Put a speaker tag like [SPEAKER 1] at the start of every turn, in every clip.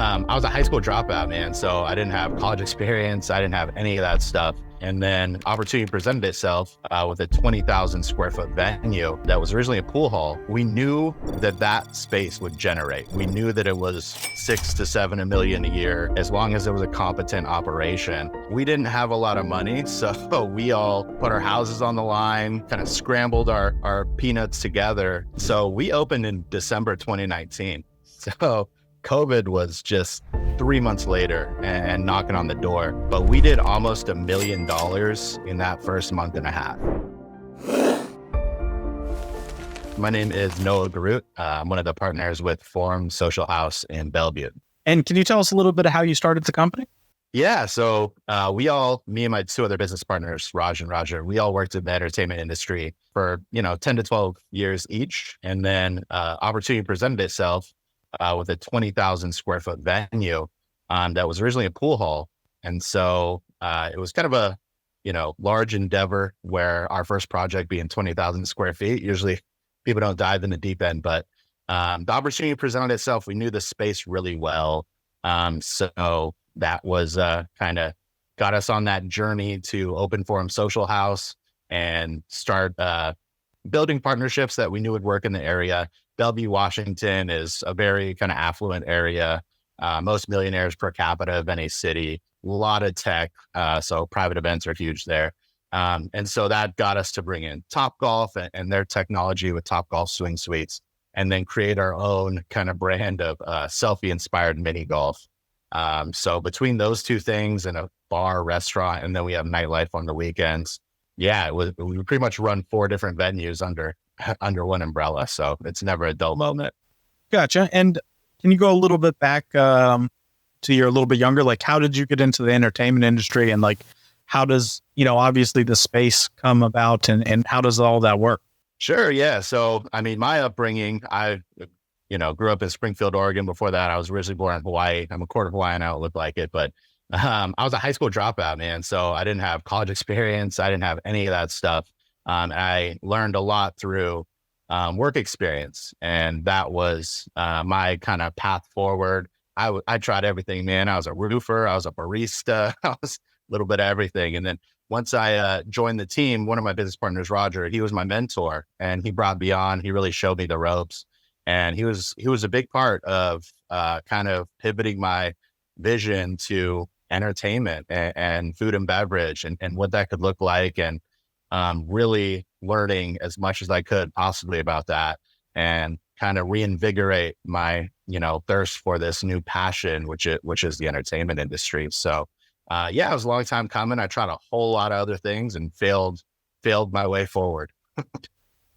[SPEAKER 1] I was a high school dropout, man. So I didn't have college experience. I didn't have any of that stuff. And then opportunity presented itself with a 20,000 square foot venue that was originally a pool hall. We knew that that space would generate. We knew that it was 6 to 7 million a year, as long as it was a competent operation. We didn't have a lot of money, so we all put our houses on the line, kind of scrambled our peanuts together. So we opened in December 2019. So COVID was just 3 months later and knocking on the door. But we did almost $1 million in that first month and a half. My name is Noah Garoutte. I'm one of the partners with Forum Social House in Bellevue.
[SPEAKER 2] And can you tell us a little bit of how you started the company?
[SPEAKER 1] Yeah, so me and my two other business partners, Raj and Roger, we all worked in the entertainment industry for 10 to 12 years each. And then opportunity presented itself with a 20,000 square foot venue that was originally a pool hall. And so it was kind of a, large endeavor where our first project being 20,000 square feet, usually people don't dive in the deep end, but the opportunity presented itself. We knew the space really well. So that was kind of got us on that journey to open Forum Social House and start building partnerships that we knew would work in the area. Bellevue, Washington is a very kind of affluent area. Most millionaires per capita of any city, a lot of tech. So private events are huge there. And so that got us to bring in Topgolf and their technology with Topgolf swing suites, and then create our own kind of brand of selfie inspired mini golf. So between those two things and a bar, restaurant, and then we have nightlife on the weekends. Yeah, we pretty much run 4 different venues under one umbrella. So it's never a dull moment.
[SPEAKER 2] Gotcha. And can you go a little bit back to you're a little bit younger? Like, how did you get into the entertainment industry? And like, how does, obviously the space come about and how does all that work?
[SPEAKER 1] Sure. Yeah. So, I mean, my upbringing, I grew up in Springfield, Oregon. Before that, I was originally born in Hawaii. I'm a quarter Hawaiian. I don't look like it, but I was a high school dropout, man. So I didn't have college experience. I didn't have any of that stuff. I learned a lot through work experience, and that was my kind of path forward. I tried everything, man. I was a roofer. I was a barista. I was a little bit of everything. And then once I joined the team, one of my business partners, Roger, he was my mentor, and he brought me on. He really showed me the ropes. And he was a big part of kind of pivoting my vision to entertainment and food and beverage and what that could look like, and really learning as much as I could possibly about that, and kind of reinvigorate my thirst for this new passion, which is the entertainment industry. So it was a long time coming. I tried a whole lot of other things and failed my way forward.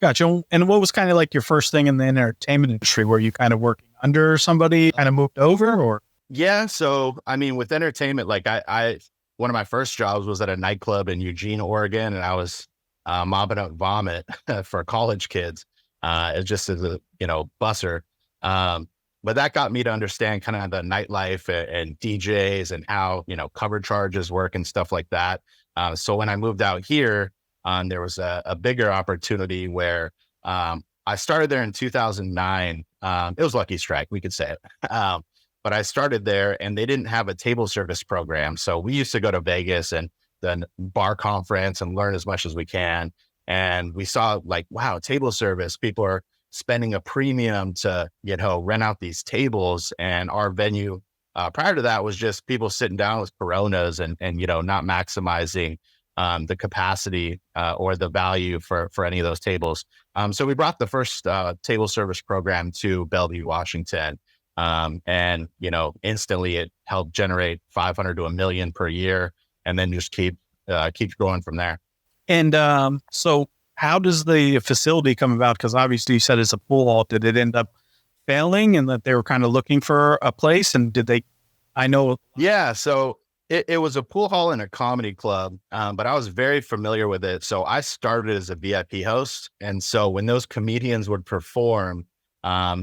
[SPEAKER 2] Gotcha. And what was kind of like your first thing in the entertainment industry? Were you kind of working under somebody, kind of moved over, or?
[SPEAKER 1] Yeah. So, I mean, with entertainment, like I one of my first jobs was at a nightclub in Eugene, Oregon, and I was mopping up vomit for college kids, just as a, busser. But that got me to understand kind of the nightlife and DJs and how, cover charges work and stuff like that. So when I moved out here, there was a bigger opportunity where I started there in 2009. It was Lucky Strike, we could say it. But I started there and they didn't have a table service program. So we used to go to Vegas and then bar conference and learn as much as we can. And we saw like, wow, table service, people are spending a premium to, rent out these tables. And our venue prior to that was just people sitting down with Coronas and not maximizing the capacity or the value for any of those tables. So we brought the first table service program to Bellevue, Washington. And instantly it helped generate 500 to $1 million per year, and then just keep growing from there.
[SPEAKER 2] And so how does the facility come about? Because obviously you said it's a pool hall. Did it end up failing and that they were kind of looking for a place? And did they,
[SPEAKER 1] Yeah. So it was a pool hall and a comedy club, but I was very familiar with it. So I started as a VIP host. And so when those comedians would perform,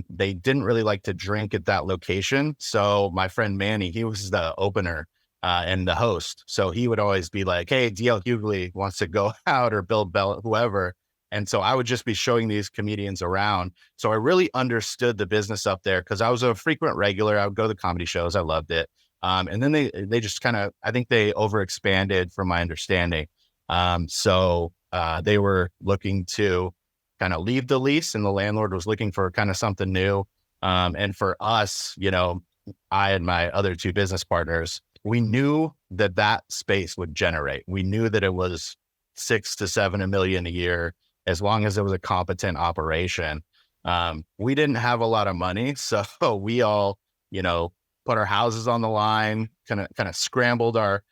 [SPEAKER 1] they didn't really like to drink at that location. So my friend Manny, he was the opener and the host. So he would always be like, hey, DL Hughley wants to go out, or Bill Bell, whoever. And so I would just be showing these comedians around. So I really understood the business up there because I was a frequent regular. I would go to the comedy shows. I loved it. And then they just kind of, I think they overexpanded from my understanding. So they were looking to kind of leave the lease, and the landlord was looking for kind of something new. And for us, I and my other two business partners, we knew that space would generate. We knew that it was 6 to 7 million a year, as long as it was a competent operation. We didn't have a lot of money, so we all, put our houses on the line, kind of scrambled our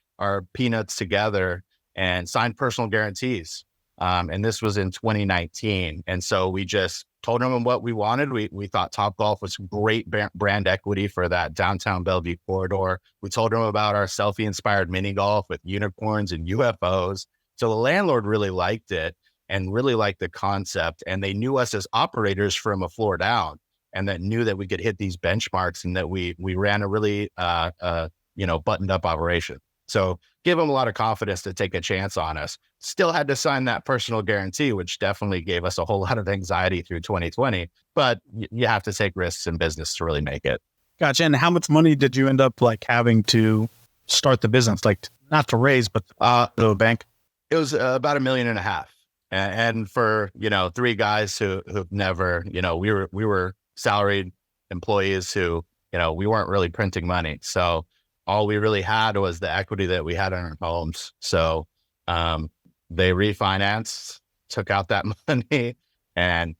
[SPEAKER 1] peanuts together and signed personal guarantees. And this was in 2019. And so we just told them what we wanted. We thought Topgolf was great brand equity for that downtown Bellevue corridor. We told them about our selfie-inspired mini golf with unicorns and UFOs. So the landlord really liked it and really liked the concept. And they knew us as operators from a floor down, and that knew that we could hit these benchmarks and that we ran a really, buttoned up operation. So give them a lot of confidence to take a chance on us. Still had to sign that personal guarantee, which definitely gave us a whole lot of anxiety through 2020. But you have to take risks in business to really make it.
[SPEAKER 2] Gotcha. And how much money did you end up having to start the business? Not to raise, but to the bank?
[SPEAKER 1] It was about $1.5 million. And for, three guys who've never, we were salaried employees who, we weren't really printing money. So all we really had was the equity that we had in our homes. So they refinanced, took out that money and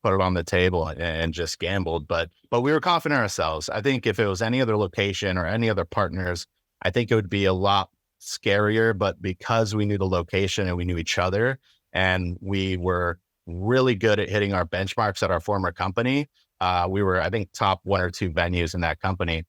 [SPEAKER 1] put it on the table and just gambled. But we were confident in ourselves. I think if it was any other location or any other partners, I think it would be a lot scarier. But because we knew the location and we knew each other, and we were really good at hitting our benchmarks at our former company, we were, I think, top 1 or 2 venues in that company.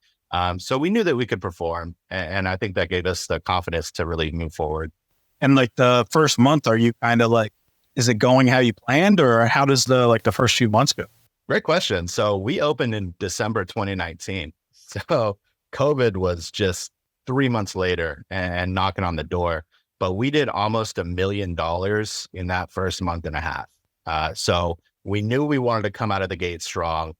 [SPEAKER 1] So we knew that we could perform, and I think that gave us the confidence to really move forward.
[SPEAKER 2] And the first month, are you kind of is it going how you planned, or how does the first few months go?
[SPEAKER 1] Great question. So we opened in December 2019. So COVID was just 3 months later and knocking on the door, but we did almost $1 million in that first month and a half. So we knew we wanted to come out of the gate strong.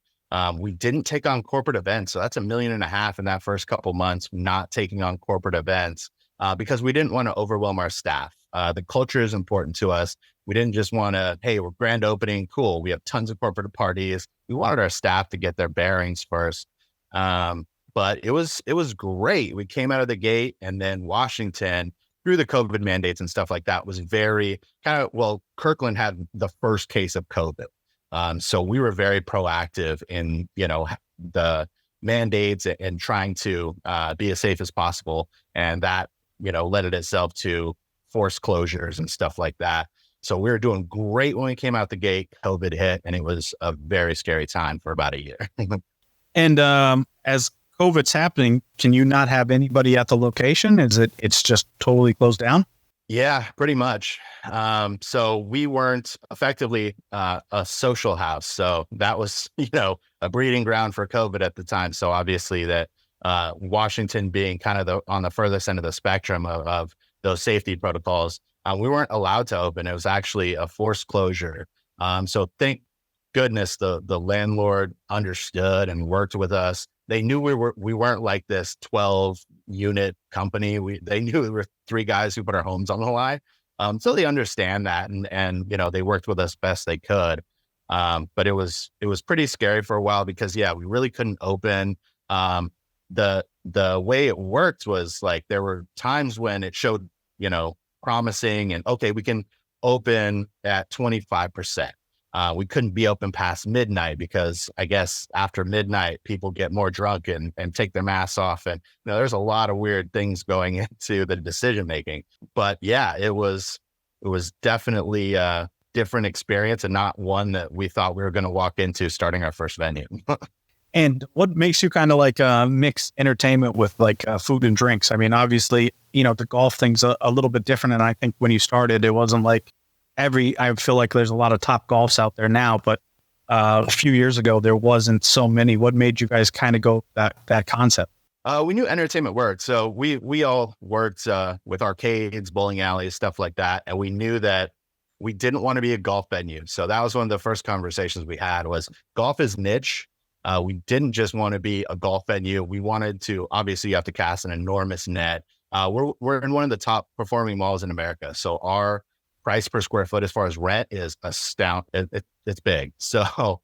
[SPEAKER 1] We didn't take on corporate events. So that's $1.5 million in that first couple months, not taking on corporate events, because we didn't want to overwhelm our staff. The culture is important to us. We didn't just want to, hey, we're grand opening. Cool. We have tons of corporate parties. We wanted our staff to get their bearings first. But it was great. We came out of the gate, and then Washington, through the COVID mandates and stuff like that, was very Kirkland had the first case of COVID. So we were very proactive in, the mandates and trying to be as safe as possible. And that, led it itself to forced closures and stuff like that. So we were doing great when we came out the gate. COVID hit, and it was a very scary time for about a year.
[SPEAKER 2] And as COVID's happening, can you not have anybody at the location? It's just totally closed down?
[SPEAKER 1] Yeah, pretty much. So we weren't effectively a social house. So that was, a breeding ground for COVID at the time. So obviously that Washington being kind of on the furthest end of the spectrum of those safety protocols, we weren't allowed to open. It was actually a forced closure. So thank goodness the landlord understood and worked with us. They knew we weren't like this 12 unit company. They knew we were 3 guys who put our homes on the line. So they understand that, and they worked with us best they could. But it was pretty scary for a while because we really couldn't open. The way it worked was there were times when it showed, promising and okay, we can open at 25%. We couldn't be open past midnight because I guess after midnight, people get more drunk and take their masks off. And there's a lot of weird things going into the decision-making, but it was definitely a different experience and not one that we thought we were going to walk into starting our first venue.
[SPEAKER 2] And what makes you kind of mix entertainment with food and drinks? I mean, obviously, the golf thing's a little bit different. And I think when you started, it wasn't I feel like there's a lot of top golfs out there now, but a few years ago, there wasn't so many. What made you guys kind of go that concept?
[SPEAKER 1] We knew entertainment worked. So we all worked with arcades, bowling alleys, stuff like that. And we knew that we didn't want to be a golf venue. So that was one of the first conversations we had was golf is niche. We didn't just want to be a golf venue. We wanted to, obviously you have to cast an enormous net. We're in one of the top performing malls in America. So our price per square foot as far as rent is astounding. It's big. So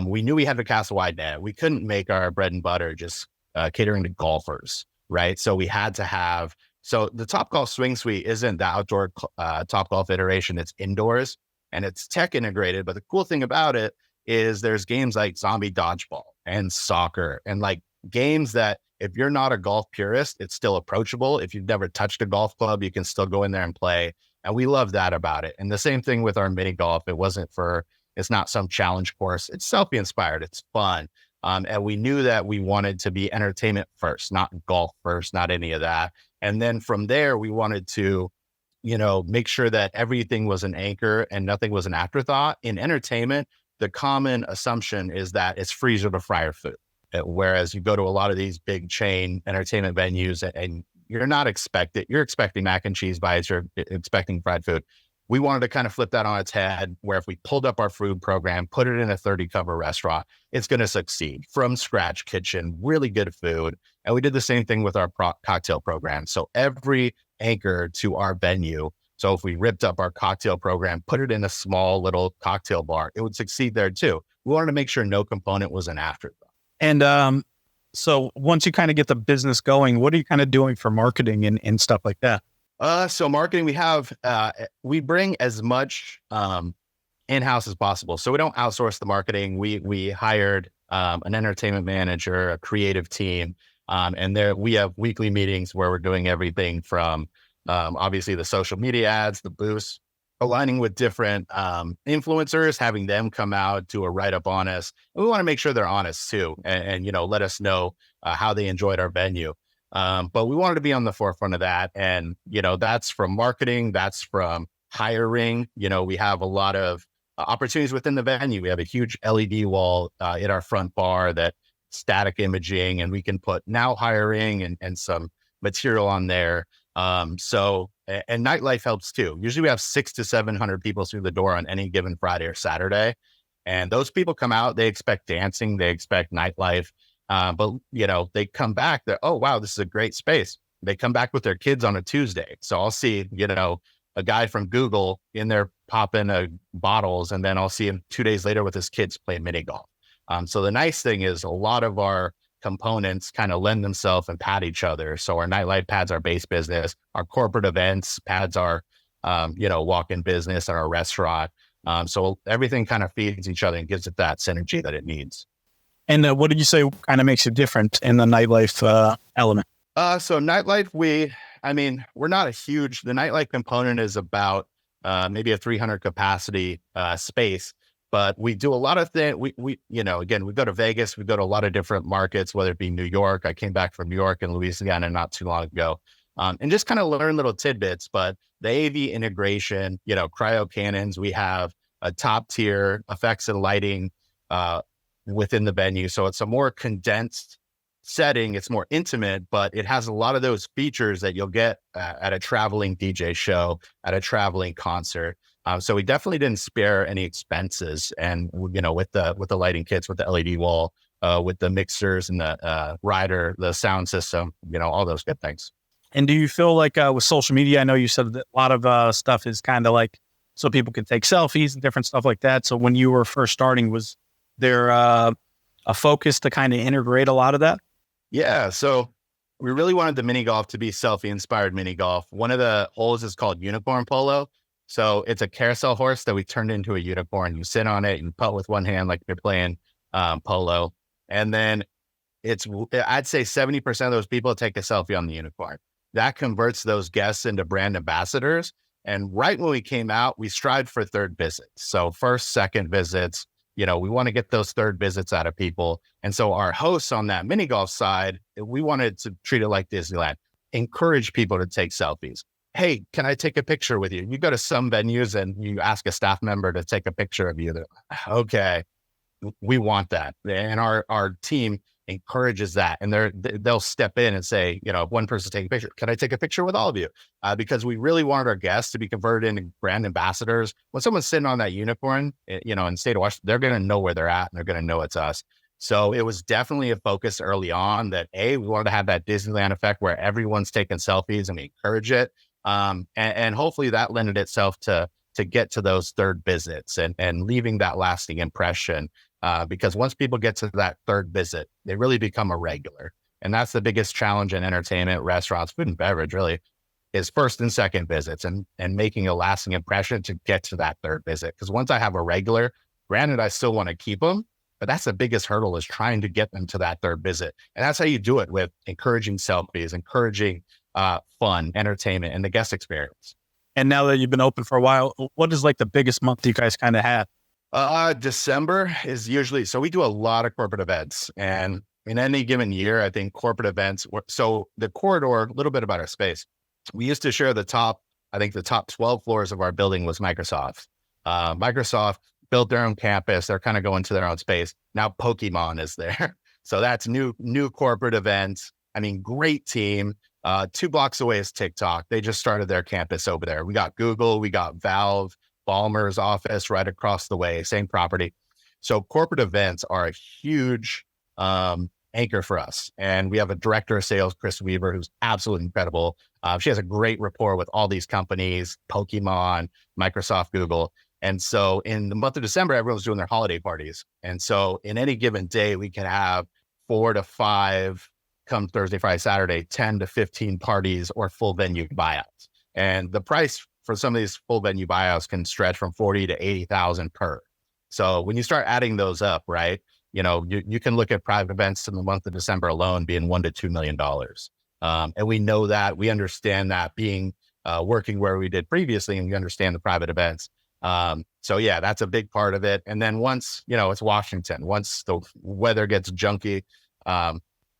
[SPEAKER 1] we knew we had to cast a wide net. We couldn't make our bread and butter just catering to golfers, right? So we had to have, so the Topgolf Swing Suite isn't the outdoor Topgolf iteration. It's indoors and it's tech integrated. But the cool thing about it is there's games like Zombie Dodgeball and soccer and like games that if you're not a golf purist, it's still approachable. If you've never touched a golf club, you can still go in there and play. And we love that about it. And the same thing with our mini golf. It's not some challenge course. It's selfie inspired. It's fun. And we knew that we wanted to be entertainment first, not golf first, not any of that. And then from there, we wanted to, make sure that everything was an anchor and nothing was an afterthought. In entertainment, the common assumption is that it's freezer to fryer food. Whereas you go to a lot of these big chain entertainment venues and you're expecting mac and cheese bites, you're expecting fried food. We wanted to kind of flip that on its head where if we pulled up our food program, put it in a 30 cover restaurant, it's going to succeed. From scratch kitchen, really good food. And we did the same thing with our cocktail program. So every anchor to our venue. So if we ripped up our cocktail program, put it in a small little cocktail bar, it would succeed there too. We wanted to make sure no component was an afterthought.
[SPEAKER 2] And so once you kind of get the business going, what are you kind of doing for marketing and stuff like that?
[SPEAKER 1] So marketing, we bring as much in-house as possible. So we don't outsource the marketing. We hired an entertainment manager, a creative team, and we have weekly meetings where we're doing everything from obviously the social media ads, the boosts, aligning with different influencers, having them come out, do a write-up on us. And we want to make sure they're honest too, and let us know how they enjoyed our venue. But we wanted to be on the forefront of that. And, that's from marketing, that's from hiring. We have a lot of opportunities within the venue. We have a huge LED wall in our front bar that static imaging, and we can put now hiring and some material on there. And Nightlife helps too. Usually we have 600 to 700 people through the door on any given Friday or Saturday. And those people come out, they expect dancing, they expect nightlife. But they come back, oh, wow, this is a great space. They come back with their kids on a Tuesday. So I'll see, a guy from Google in there popping bottles, and then I'll see him 2 days later with his kids playing mini golf. So the nice thing is a lot of our components kind of lend themselves and pad each other. So our nightlife pads our base business, our corporate events pads our, walk-in business and our restaurant. So everything kind of feeds each other and gives it that synergy that it needs.
[SPEAKER 2] And what did you say kind of makes it different in the nightlife element?
[SPEAKER 1] So nightlife, we're not the nightlife component is about maybe a 300 capacity space, but we do a lot of things. Again, we go to Vegas, we go to a lot of different markets, whether it be New York. I came back from New York and Louisiana not too long ago, and just kind of learn little tidbits. But the AV integration, cryo cannons, we have a top tier effects and lighting within the venue. So it's a more condensed setting. It's more intimate, but it has a lot of those features that you'll get at a traveling DJ show, at a traveling concert. So we definitely didn't spare any expenses. And, with the lighting kits, with the LED wall, with the mixers and the rider, the sound system, all those good things.
[SPEAKER 2] And do you feel like with social media, I know you said that a lot of stuff is kind of like, so people can take selfies and different stuff like that. So when you were first starting, was there a focus to kind of integrate a lot of that?
[SPEAKER 1] Yeah. So we really wanted the mini golf to be selfie inspired mini golf. One of the holes is called unicorn polo. So it's a carousel horse that we turned into a unicorn. You sit on it, you putt with one hand like you're playing polo. And then I'd say 70% of those people take a selfie on the unicorn. That converts those guests into brand ambassadors. And right when we came out, we strived for third visits. So first, second visits, we want to get those third visits out of people. And so our hosts on that mini golf side, we wanted to treat it like Disneyland, encourage people to take selfies. Hey, can I take a picture with you? You go to some venues and you ask a staff member to take a picture of you. They're like, okay, we want that. And our team, encourages that. And they'll step in and say, if one person taking a picture, can I take a picture with all of you? Because we really wanted our guests to be converted into brand ambassadors. When someone's sitting on that unicorn, in the state of Washington, they're going to know where they're at and they're going to know it's us. So it was definitely a focus early on that we wanted to have that Disneyland effect where everyone's taking selfies and we encourage it. And hopefully that lended itself to get to those third visits and leaving that lasting impression. Because once people get to that third visit, they really become a regular. And that's the biggest challenge in entertainment, restaurants, food and beverage really is first and second visits and making a lasting impression to get to that third visit. Because once I have a regular, granted, I still want to keep them, but that's the biggest hurdle is trying to get them to that third visit. And that's how you do it with encouraging selfies, encouraging fun, entertainment, and the guest experience.
[SPEAKER 2] And now that you've been open for a while, what is like the biggest month you guys kind of had?
[SPEAKER 1] December is usually, so we do a lot of corporate events, and in any given year, I think corporate events, so the corridor, a little bit about our space. We used to share the top 12 floors of our building was Microsoft. Microsoft built their own campus. They're kind of going to their own space. Now Pokemon is there. So that's new corporate events. I mean, great team. 2 blocks away is TikTok. They just started their campus over there. We got Google, we got Valve, Ballmer's office right across the way, same property. So corporate events are a huge anchor for us. And we have a director of sales, Chris Weaver, who's absolutely incredible. She has a great rapport with all these companies, Pokemon, Microsoft, Google. And so in the month of December, everyone's doing their holiday parties. And so in any given day, we can have 4 to 5, come Thursday, Friday, Saturday, 10 to 15 parties or full venue buyouts. And the price for some of these full venue buyouts can stretch from 40 to 80,000 per. So when you start adding those up, right, you can look at private events in the month of December alone being $1 to $2 million. And we know that, we understand that being working where we did previously, and we understand the private events. So yeah, that's a big part of it. And then once, it's Washington, once the weather gets junky,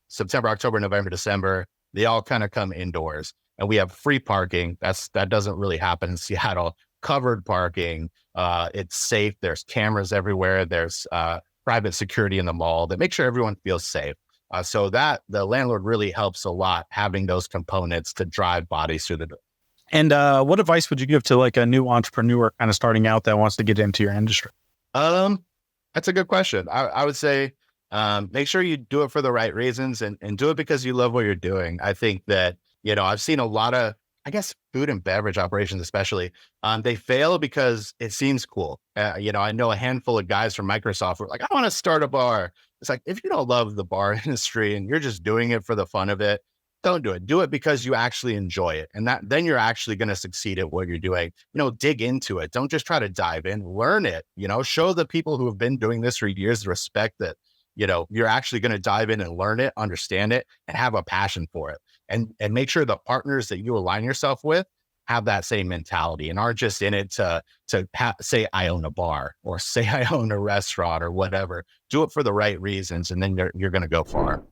[SPEAKER 1] September, October, November, December, they all kind of come indoors, and we have free parking. That doesn't really happen in Seattle. Covered parking. It's safe. There's cameras everywhere. There's private security in the mall that make sure everyone feels safe. So that the landlord really helps a lot having those components to drive bodies through the door.
[SPEAKER 2] And what advice would you give to like a new entrepreneur kind of starting out that wants to get into your industry?
[SPEAKER 1] That's a good question. I would say make sure you do it for the right reasons and do it because you love what you're doing. I think that, I've seen a lot of, I guess, food and beverage operations, especially, they fail because it seems cool. I know a handful of guys from Microsoft who are like, I want to start a bar. It's like, if you don't love the bar industry and you're just doing it for the fun of it, don't do it. Do it because you actually enjoy it. And then you're actually going to succeed at what you're doing. Dig into it. Don't just try to dive in, learn it, show the people who have been doing this for years the respect that, you're actually going to dive in and learn it, understand it, and have a passion for it. And make sure the partners that you align yourself with have that same mentality and aren't just in it to say, I own a bar or say I own a restaurant or whatever. Do it for the right reasons. And then you're going to go far.